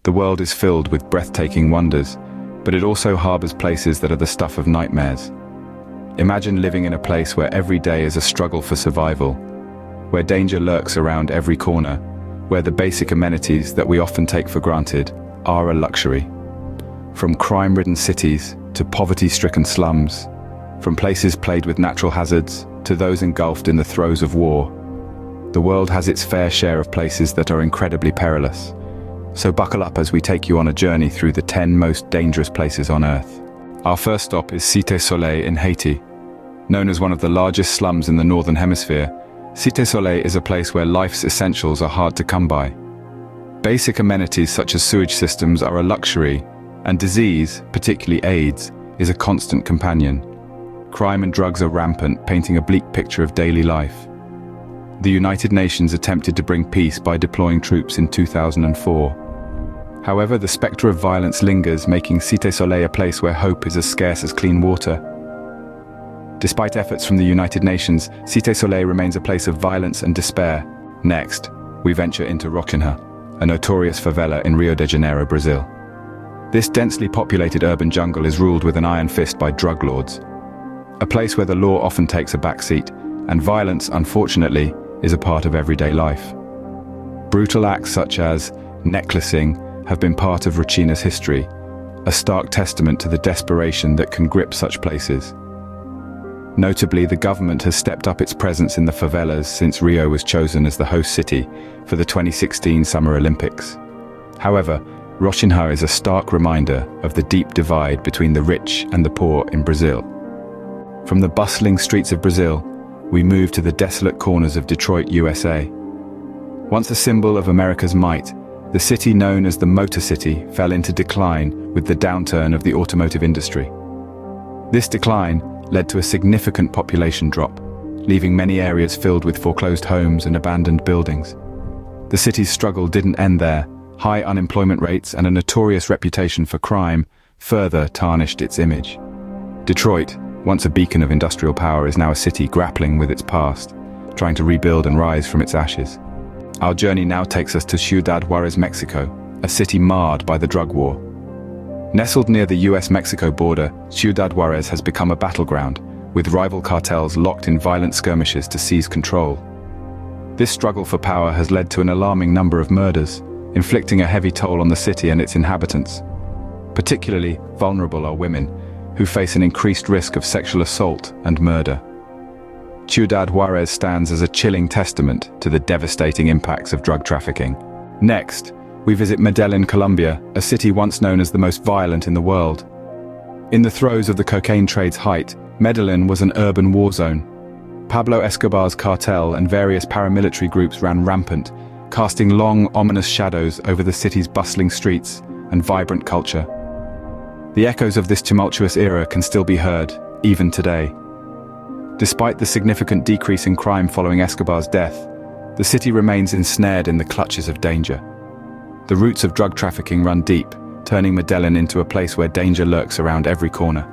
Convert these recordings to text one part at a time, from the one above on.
The world is filled with breathtaking wonders, but it also harbors places that are the stuff of nightmares. Imagine living in a place where every day is a struggle for survival, where danger lurks around every corner, where the basic amenities that we often take for granted are a luxury. From crime-ridden cities to poverty-stricken slums, from places plagued with natural hazards to those engulfed in the throes of war, the world has its fair share of places that are incredibly perilous. So buckle up as we take you on a journey through the 10 most dangerous places on Earth. Our first stop is Cité-Soleil in Haiti. Known as one of the largest slums in the Northern Hemisphere, Cité-Soleil is a place where life's essentials are hard to come by. Basic amenities such as sewage systems are a luxury, and disease, particularly AIDS, is a constant companion. Crime and drugs are rampant, painting a bleak picture of daily life. The United Nations attempted to bring peace by deploying troops in 2004. However, the spectre of violence lingers, making Cité-Soleil a place where hope is as scarce as clean water. Despite efforts from the United Nations, Cité-Soleil remains a place of violence and despair. Next, we venture into Rocinha, a notorious favela in Rio de Janeiro, Brazil. This densely populated urban jungle is ruled with an iron fist by drug lords. A place where the law often takes a backseat, and violence, unfortunately, is a part of everyday life. Brutal acts such as necklacing have been part of Rocinha's history, a stark testament to the desperation that can grip such places. Notably, the government has stepped up its presence in the favelas since Rio was chosen as the host city for the 2016 Summer Olympics. However, Rocinha is a stark reminder of the deep divide between the rich and the poor in Brazil. From the bustling streets of Brazil, we move to the desolate corners of Detroit, USA. Once a symbol of America's might, the city known as the Motor City fell into decline with the downturn of the automotive industry. This decline led to a significant population drop, leaving many areas filled with foreclosed homes and abandoned buildings. The city's struggle didn't end there. High unemployment rates and a notorious reputation for crime further tarnished its image. Detroit, once a beacon of industrial power, is now a city grappling with its past, trying to rebuild and rise from its ashes. Our journey now takes us to Ciudad, Juárez, Mexico, a city marred by the drug war. Nestled near the US-Mexico border, Ciudad Juárez has become a battleground, with rival cartels locked in violent skirmishes to seize control. This struggle for power has led to an alarming number of murders, inflicting a heavy toll on the city and its inhabitants. Particularly vulnerable are women, who face an increased risk of sexual assault and murder. Ciudad Juárez stands as a chilling testament to the devastating impacts of drug trafficking. Next, we visit Medellin, Colombia, a city once known as the most violent in the world. In the throes of the cocaine trade's height, Medellin was an urban war zone. Pablo Escobar's cartel and various paramilitary groups ran rampant, casting long, ominous shadows over the city's bustling streets and vibrant culture. The echoes of this tumultuous era can still be heard, even today. Despite the significant decrease in crime following Escobar's death, the city remains ensnared in the clutches of danger. The roots of drug trafficking run deep, turning Medellin into a place where danger lurks around every corner.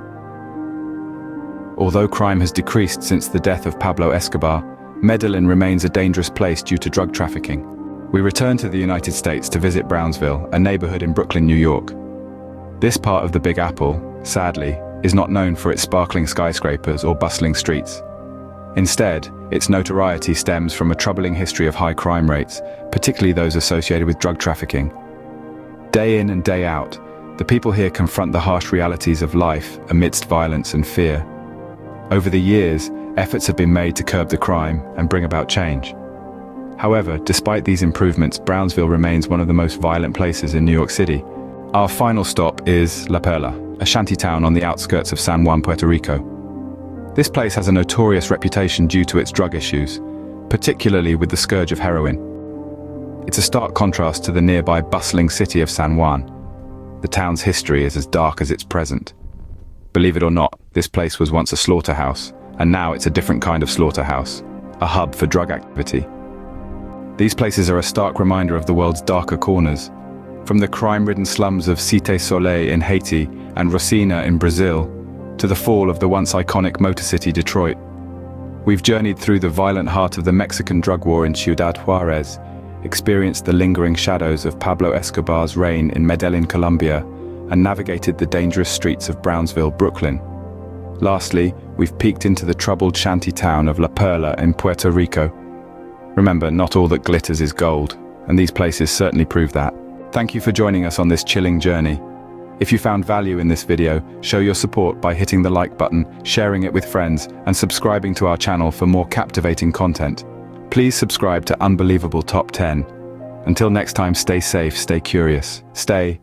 Although crime has decreased since the death of Pablo Escobar, Medellin remains a dangerous place due to drug trafficking. We return to the United States to visit Brownsville, a neighborhood in Brooklyn, New York. This part of the Big Apple, sadly, is not known for its sparkling skyscrapers or bustling streets. Instead, its notoriety stems from a troubling history of high crime rates, particularly those associated with drug trafficking. Day in and day out, the people here confront the harsh realities of life amidst violence and fear. Over the years, efforts have been made to curb the crime and bring about change. However, despite these improvements, Brownsville remains one of the most violent places in New York City. Our final stop is La Perla, a shantytown on the outskirts of San Juan, Puerto Rico. This place has a notorious reputation due to its drug issues, particularly with the scourge of heroin. It's a stark contrast to the nearby bustling city of San Juan. The town's history is as dark as its present. Believe it or not, this place was once a slaughterhouse, and now it's a different kind of slaughterhouse, a hub for drug activity. These places are a stark reminder of the world's darker corners. From the crime-ridden slums of Cité-Soleil in Haiti and Rocinha in Brazil, to the fall of the once iconic Motor City Detroit. We've journeyed through the violent heart of the Mexican drug war in Ciudad Juárez, experienced the lingering shadows of Pablo Escobar's reign in Medellin, Colombia, and navigated the dangerous streets of Brownsville, Brooklyn. Lastly, we've peeked into the troubled shanty town of La Perla in Puerto Rico. Remember, not all that glitters is gold, and these places certainly prove that. Thank you for joining us on this chilling journey. If you found value in this video, show your support by hitting the like button, sharing it with friends, and subscribing to our channel for more captivating content. Please subscribe to Unbelievable Top 10. Until next time, stay safe, stay curious, stay